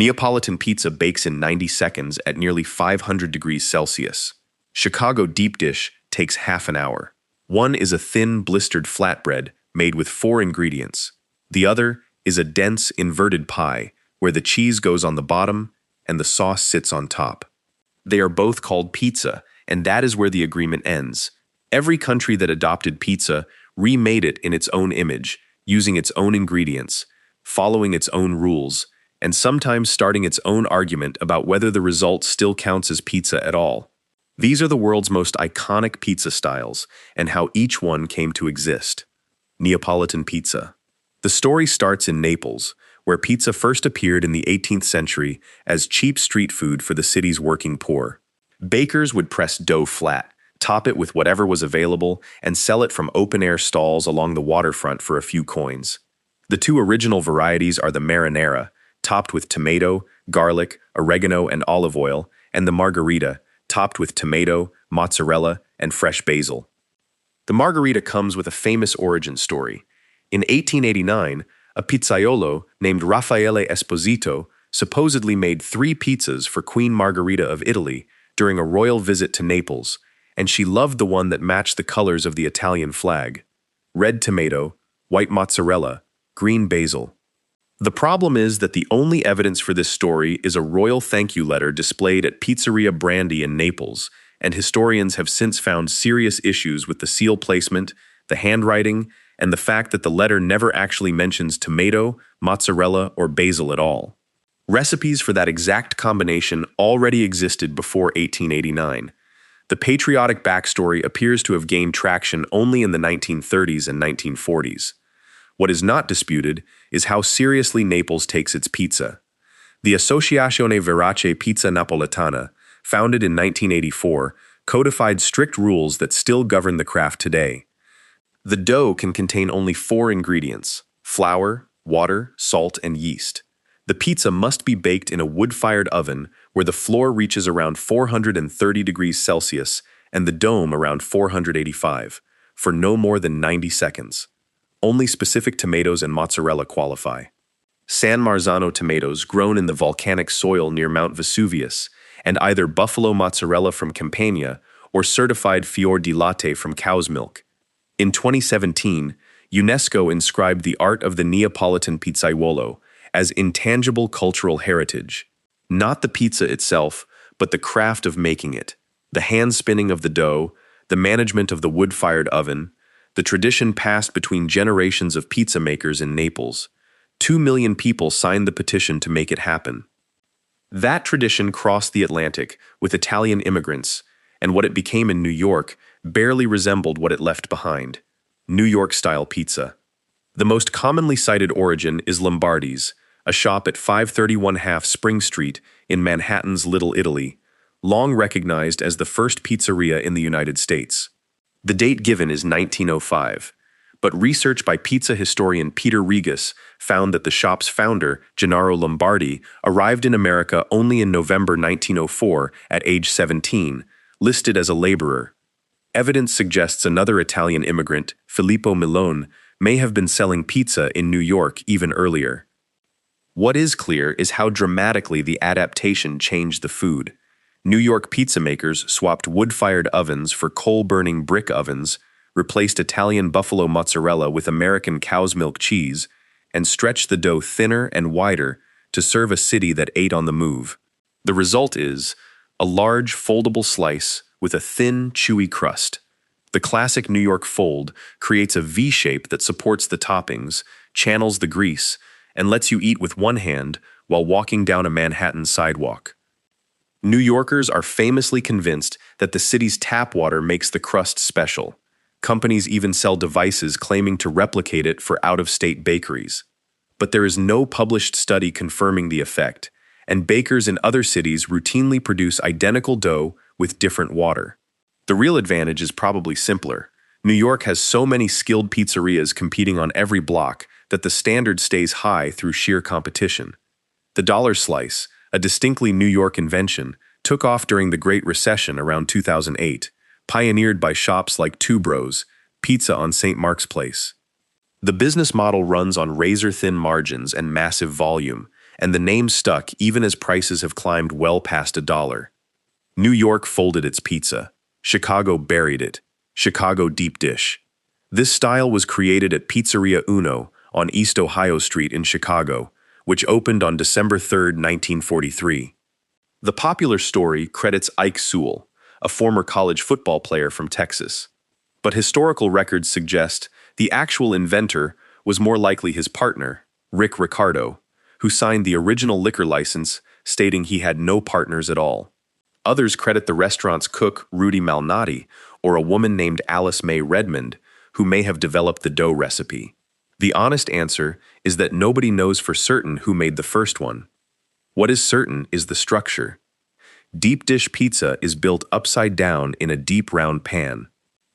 Neapolitan pizza bakes in 90 seconds at nearly 500 degrees Celsius. Chicago deep dish takes half an hour. One is a thin, blistered flatbread made with 4 ingredients. The other is a dense, inverted pie where the cheese goes on the bottom and the sauce sits on top. They are both called pizza, and that is where the agreement ends. Every country that adopted pizza remade it in its own image, using its own ingredients, following its own rules, and sometimes starting its own argument about whether the result still counts as pizza at all. These are the world's most iconic pizza styles, and how each one came to exist. Neapolitan pizza. The story starts in Naples, where pizza first appeared in the 18th century as cheap street food for the city's working poor. Bakers would press dough flat, top it with whatever was available, and sell it from open-air stalls along the waterfront for a few coins. The 2 original varieties are the marinara, topped with tomato, garlic, oregano, and olive oil, and the margherita, topped with tomato, mozzarella, and fresh basil. The margherita comes with a famous origin story. In 1889, a pizzaiolo named Raffaele Esposito supposedly made 3 pizzas for Queen Margherita of Italy during a royal visit to Naples, and she loved the one that matched the colors of the Italian flag: red tomato, white mozzarella, green basil. The problem is that the only evidence for this story is a royal thank you letter displayed at Pizzeria Brandy in Naples, and historians have since found serious issues with the seal placement, the handwriting, and the fact that the letter never actually mentions tomato, mozzarella, or basil at all. Recipes for that exact combination already existed before 1889. The patriotic backstory appears to have gained traction only in the 1930s and 1940s. What is not disputed is how seriously Naples takes its pizza. The Associazione Verace Pizza Napoletana, founded in 1984, codified strict rules that still govern the craft today. The dough can contain only 4 ingredients: flour, water, salt, and yeast. The pizza must be baked in a wood-fired oven where the floor reaches around 430 degrees Celsius and the dome around 485, for no more than 90 seconds. Only specific tomatoes and mozzarella qualify. San Marzano tomatoes grown in the volcanic soil near Mount Vesuvius, and either buffalo mozzarella from Campania or certified fior di latte from cow's milk. In 2017, UNESCO inscribed the art of the Neapolitan pizzaiolo as intangible cultural heritage. Not the pizza itself, but the craft of making it, the hand-spinning of the dough, the management of the wood-fired oven, the tradition passed between generations of pizza makers in Naples. 2 million people signed the petition to make it happen. That tradition crossed the Atlantic with Italian immigrants, and what it became in New York barely resembled what it left behind: New York-style pizza. The most commonly cited origin is Lombardi's, a shop at 531 Half Spring Street in Manhattan's Little Italy, long recognized as the first pizzeria in the United States. The date given is 1905, but research by pizza historian Peter Regas found that the shop's founder, Gennaro Lombardi, arrived in America only in November 1904 at age 17, listed as a laborer. Evidence suggests another Italian immigrant, Filippo Milone, may have been selling pizza in New York even earlier. What is clear is how dramatically the adaptation changed the food. New York pizza makers swapped wood-fired ovens for coal-burning brick ovens, replaced Italian buffalo mozzarella with American cow's milk cheese, and stretched the dough thinner and wider to serve a city that ate on the move. The result is a large, foldable slice with a thin, chewy crust. The classic New York fold creates a V shape that supports the toppings, channels the grease, and lets you eat with one hand while walking down a Manhattan sidewalk. New Yorkers are famously convinced that the city's tap water makes the crust special. Companies even sell devices claiming to replicate it for out-of-state bakeries. But there is no published study confirming the effect, and bakers in other cities routinely produce identical dough with different water. The real advantage is probably simpler. New York has so many skilled pizzerias competing on every block that the standard stays high through sheer competition. The dollar slice, a distinctly New York invention, took off during the Great Recession around 2008, pioneered by shops like Two Bros, Pizza on St. Mark's Place. The business model runs on razor-thin margins and massive volume, and the name stuck even as prices have climbed well past $1. New York folded its pizza. Chicago buried it. Chicago deep dish. This style was created at Pizzeria Uno on East Ohio Street in Chicago, which opened on December 3, 1943. The popular story credits Ike Sewell, a former college football player from Texas. But historical records suggest the actual inventor was more likely his partner, Rick Ricardo, who signed the original liquor license stating he had no partners at all. Others credit the restaurant's cook, Rudy Malnati, or a woman named Alice May Redmond, who may have developed the dough recipe. The honest answer is that nobody knows for certain who made the first one. What is certain is the structure. Deep dish pizza is built upside down in a deep round pan.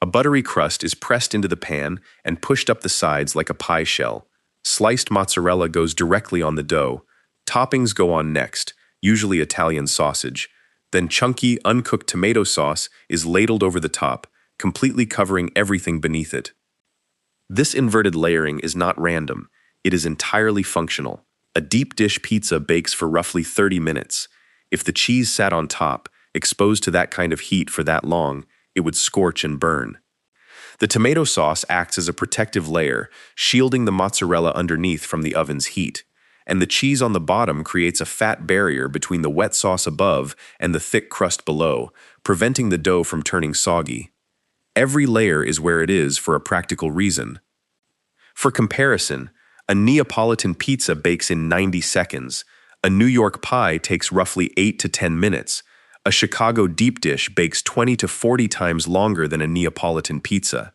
A buttery crust is pressed into the pan and pushed up the sides like a pie shell. Sliced mozzarella goes directly on the dough. Toppings go on next, usually Italian sausage. Then chunky, uncooked tomato sauce is ladled over the top, completely covering everything beneath it. This inverted layering is not random. It is entirely functional. A deep dish pizza bakes for roughly 30 minutes. If the cheese sat on top, exposed to that kind of heat for that long, it would scorch and burn. The tomato sauce acts as a protective layer, shielding the mozzarella underneath from the oven's heat, and the cheese on the bottom creates a fat barrier between the wet sauce above and the thick crust below, preventing the dough from turning soggy. Every layer is where it is for a practical reason. For comparison, a Neapolitan pizza bakes in 90 seconds, a New York pie takes roughly 8 to 10 minutes, a Chicago deep dish bakes 20 to 40 times longer than a Neapolitan pizza.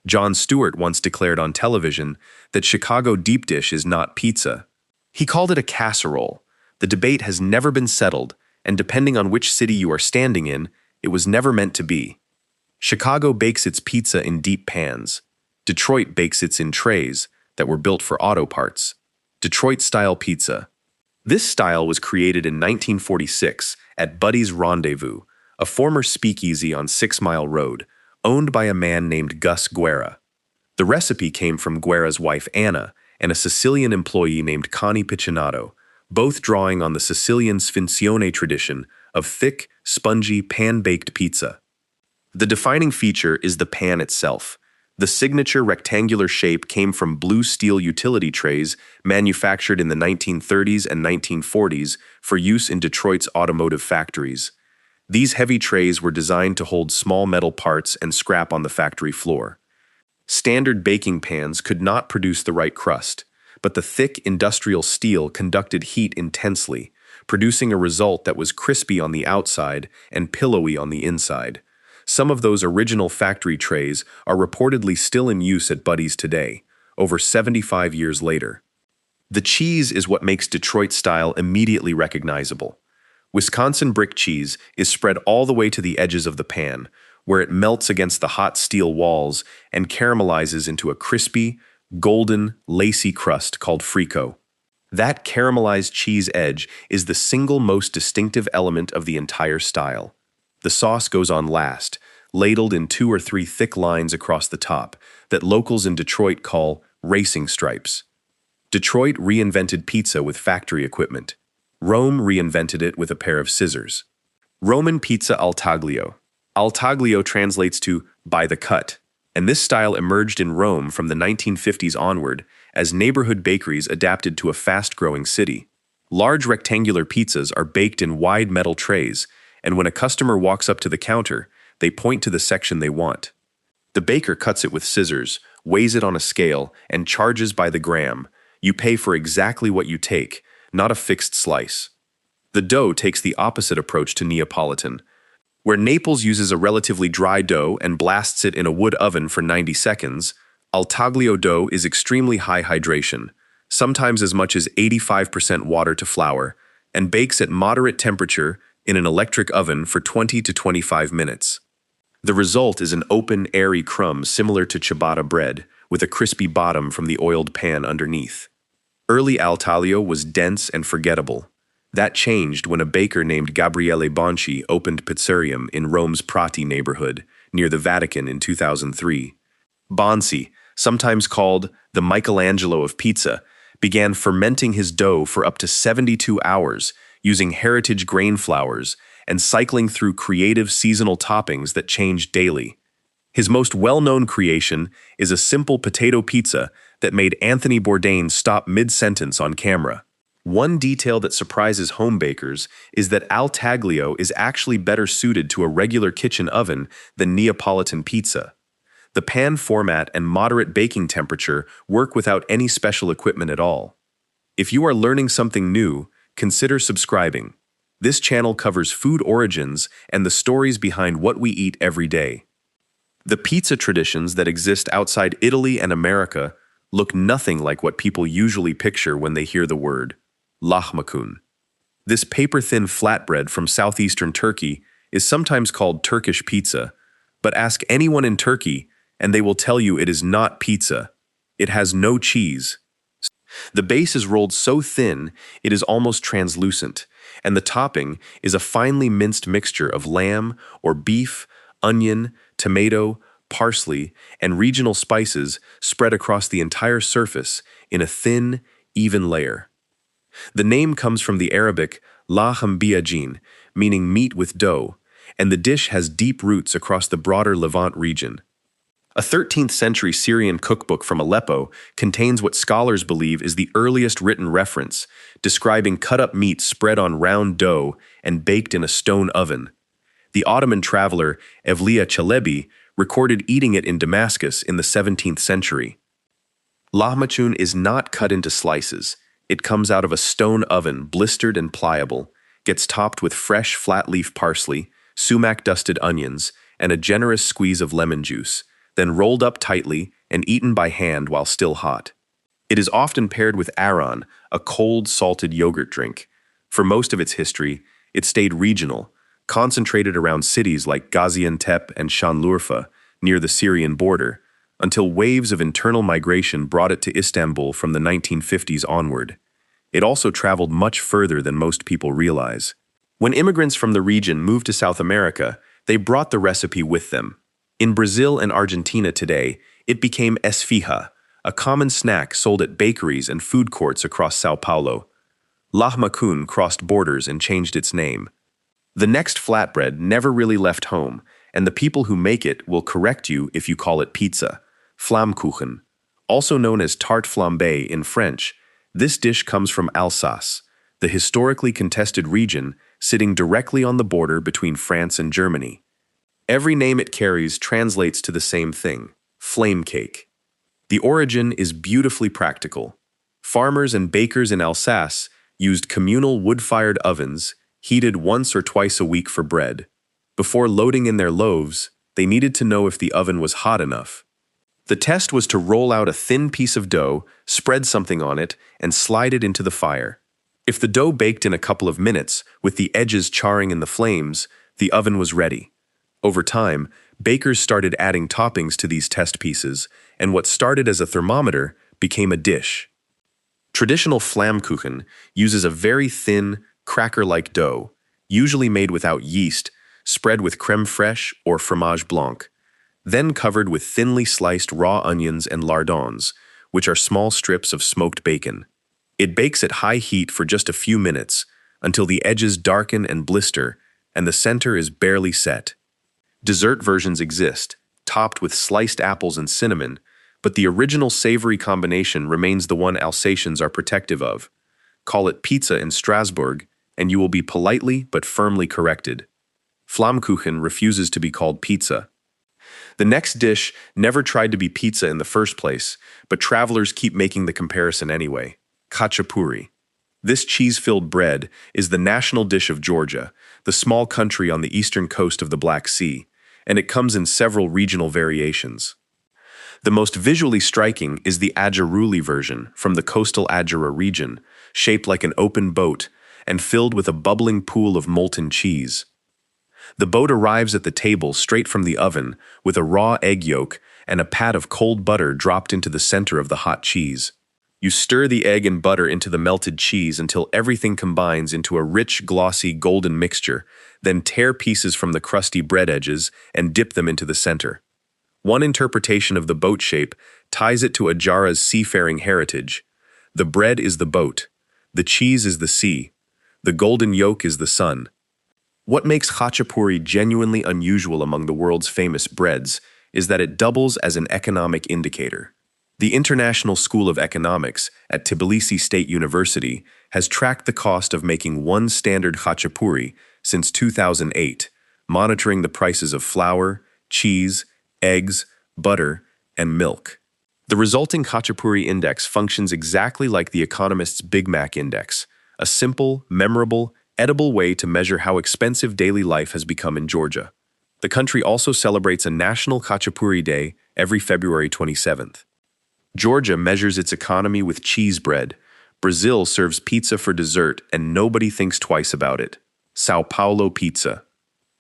Jon Stewart once declared on television that Chicago deep dish is not pizza. He called it a casserole. The debate has never been settled, and depending on which city you are standing in, it was never meant to be. Chicago bakes its pizza in deep pans. Detroit bakes its in trays that were built for auto parts. Detroit-style pizza. This style was created in 1946 at Buddy's Rendezvous, a former speakeasy on 6 Mile Road, owned by a man named Gus Guerra. The recipe came from Guerra's wife Anna and a Sicilian employee named Connie Piccinato, both drawing on the Sicilian sfinzione tradition of thick, spongy, pan-baked pizza. The defining feature is the pan itself. The signature rectangular shape came from blue steel utility trays manufactured in the 1930s and 1940s for use in Detroit's automotive factories. These heavy trays were designed to hold small metal parts and scrap on the factory floor. Standard baking pans could not produce the right crust, but the thick industrial steel conducted heat intensely, producing a result that was crispy on the outside and pillowy on the inside. Some of those original factory trays are reportedly still in use at Buddy's today, over 75 years later. The cheese is what makes Detroit style immediately recognizable. Wisconsin brick cheese is spread all the way to the edges of the pan, where it melts against the hot steel walls and caramelizes into a crispy, golden, lacy crust called frico. That caramelized cheese edge is the single most distinctive element of the entire style. The sauce goes on last, ladled in 2 or 3 thick lines across the top that locals in Detroit call racing stripes. Detroit reinvented pizza with factory equipment. Rome reinvented it with a pair of scissors. Roman pizza al taglio. Al taglio translates to by the cut, and this style emerged in Rome from the 1950s onward as neighborhood bakeries adapted to a fast-growing city. Large rectangular pizzas are baked in wide metal trays, and when a customer walks up to the counter, they point to the section they want. The baker cuts it with scissors, weighs it on a scale, and charges by the gram. You pay for exactly what you take, not a fixed slice. The dough takes the opposite approach to Neapolitan. Where Naples uses a relatively dry dough and blasts it in a wood oven for 90 seconds, al taglio dough is extremely high hydration, sometimes as much as 85% water to flour, and bakes at moderate temperature in an electric oven for 20 to 25 minutes. The result is an open, airy crumb similar to ciabatta bread, with a crispy bottom from the oiled pan underneath. Early al taglio was dense and forgettable. That changed when a baker named Gabriele Bonci opened Pizzerium in Rome's Prati neighborhood, near the Vatican in 2003. Bonci, sometimes called the Michelangelo of pizza, began fermenting his dough for up to 72 hours using heritage grain flours and cycling through creative seasonal toppings that changed daily. His most well-known creation is a simple potato pizza that made Anthony Bourdain stop mid-sentence on camera. One detail that surprises home bakers is that al taglio is actually better suited to a regular kitchen oven than Neapolitan pizza. The pan format and moderate baking temperature work without any special equipment at all. If you are learning something new, consider subscribing. This channel covers food origins and the stories behind what we eat every day. The pizza traditions that exist outside Italy and America look nothing like what people usually picture when they hear the word lahmacun. This paper-thin flatbread from southeastern Turkey is sometimes called Turkish pizza, but ask anyone in Turkey and they will tell you it is not pizza. It has no cheese. The base is rolled so thin it is almost translucent, and the topping is a finely minced mixture of lamb or beef, onion, tomato, parsley, and regional spices spread across the entire surface in a thin, even layer. The name comes from the Arabic lahm biajin, meaning meat with dough, and the dish has deep roots across the broader Levant region. A 13th century Syrian cookbook from Aleppo contains what scholars believe is the earliest written reference, describing cut-up meat spread on round dough and baked in a stone oven. The Ottoman traveler Evliya Çelebi recorded eating it in Damascus in the 17th century. Lahmacun is not cut into slices. It comes out of a stone oven, blistered and pliable, gets topped with fresh flat-leaf parsley, sumac-dusted onions, and a generous squeeze of lemon juice, then rolled up tightly and eaten by hand while still hot. It is often paired with aran, a cold, salted yogurt drink. For most of its history, it stayed regional, concentrated around cities like Gaziantep and Şanlıurfa, near the Syrian border, until waves of internal migration brought it to Istanbul from the 1950s onward. It also traveled much further than most people realize. When immigrants from the region moved to South America, they brought the recipe with them. In Brazil and Argentina today, it became esfihá, a common snack sold at bakeries and food courts across São Paulo. Lahmacun crossed borders and changed its name. The next flatbread never really left home, and the people who make it will correct you if you call it pizza. Flammkuchen, also known as tarte flambée in French, this dish comes from Alsace, the historically contested region sitting directly on the border between France and Germany. Every name it carries translates to the same thing: flame cake. The origin is beautifully practical. Farmers and bakers in Alsace used communal wood-fired ovens, heated once or twice a week for bread. Before loading in their loaves, they needed to know if the oven was hot enough. The test was to roll out a thin piece of dough, spread something on it, and slide it into the fire. If the dough baked in a couple of minutes, with the edges charring in the flames, the oven was ready. Over time, bakers started adding toppings to these test pieces, and what started as a thermometer became a dish. Traditional Flammkuchen uses a very thin, cracker-like dough, usually made without yeast, spread with crème fraîche or fromage blanc, then covered with thinly sliced raw onions and lardons, which are small strips of smoked bacon. It bakes at high heat for just a few minutes, until the edges darken and blister, and the center is barely set. Dessert versions exist, topped with sliced apples and cinnamon, but the original savory combination remains the one Alsatians are protective of. Call it pizza in Strasbourg, and you will be politely but firmly corrected. Flammkuchen refuses to be called pizza. The next dish never tried to be pizza in the first place, but travelers keep making the comparison anyway: khachapuri. This cheese-filled bread is the national dish of Georgia, the small country on the eastern coast of the Black Sea, and it comes in several regional variations. The most visually striking is the Adjuruli version from the coastal Adjura region, shaped like an open boat and filled with a bubbling pool of molten cheese. The boat arrives at the table straight from the oven with a raw egg yolk and a pat of cold butter dropped into the center of the hot cheese. You stir the egg and butter into the melted cheese until everything combines into a rich, glossy, golden mixture, then tear pieces from the crusty bread edges and dip them into the center. One interpretation of the boat shape ties it to Adjara's seafaring heritage. The bread is the boat. The cheese is the sea. The golden yolk is the sun. What makes khachapuri genuinely unusual among the world's famous breads is that it doubles as an economic indicator. The International School of Economics at Tbilisi State University has tracked the cost of making one standard khachapuri since 2008, monitoring the prices of flour, cheese, eggs, butter, and milk. The resulting khachapuri index functions exactly like the Economist's Big Mac index, a simple, memorable, edible way to measure how expensive daily life has become in Georgia. The country also celebrates a National Khachapuri Day every February 27th. Georgia measures its economy with cheese bread. Brazil serves pizza for dessert, and nobody thinks twice about it. Sao Paulo pizza.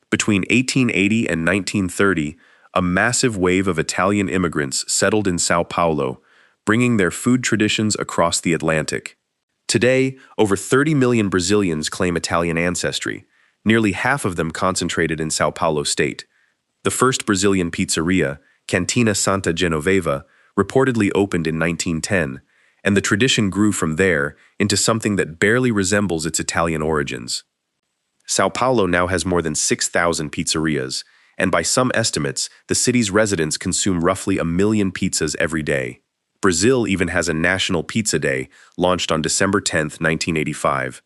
Between 1880 and 1930, a massive wave of Italian immigrants settled in Sao Paulo, bringing their food traditions across the Atlantic. Today, over 30 million Brazilians claim Italian ancestry, nearly half of them concentrated in Sao Paulo state. The first Brazilian pizzeria, Cantina Santa Genoveva, reportedly opened in 1910, and the tradition grew from there into something that barely resembles its Italian origins. Sao Paulo now has more than 6,000 pizzerias, and by some estimates, the city's residents consume roughly 1 million pizzas every day. Brazil even has a National Pizza Day, launched on December 10, 1985.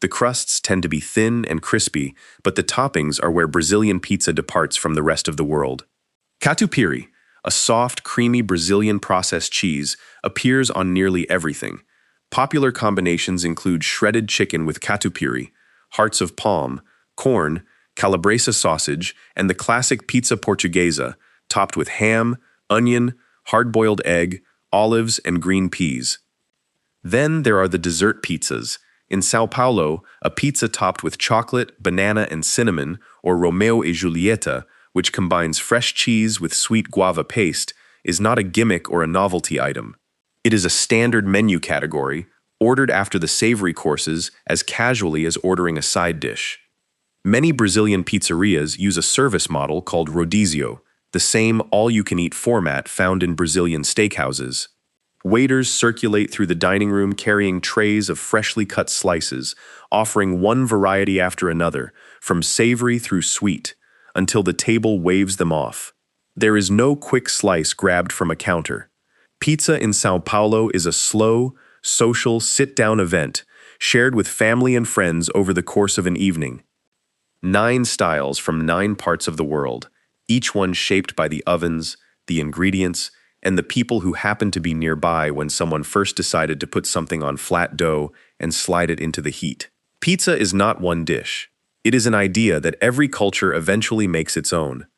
The crusts tend to be thin and crispy, but the toppings are where Brazilian pizza departs from the rest of the world. Catupiry, a soft, creamy Brazilian processed cheese, appears on nearly everything. Popular combinations include shredded chicken with catupiry, hearts of palm, corn, calabresa sausage, and the classic pizza portuguesa, topped with ham, onion, hard-boiled egg, olives, and green peas. Then there are the dessert pizzas. In Sao Paulo, a pizza topped with chocolate, banana, and cinnamon, or Romeo e Julieta, which combines fresh cheese with sweet guava paste, is not a gimmick or a novelty item. It is a standard menu category, ordered after the savory courses as casually as ordering a side dish. Many Brazilian pizzerias use a service model called rodizio, the same all-you-can-eat format found in Brazilian steakhouses. Waiters circulate through the dining room carrying trays of freshly cut slices, offering one variety after another, from savory through sweet, until the table waves them off. There is no quick slice grabbed from a counter. Pizza in Sao Paulo is a slow, social, sit-down event, shared with family and friends over the course of an evening. 9 styles from 9 parts of the world, each one shaped by the ovens, the ingredients, and the people who happened to be nearby when someone first decided to put something on flat dough and slide it into the heat. Pizza is not one dish. It is an idea that every culture eventually makes its own.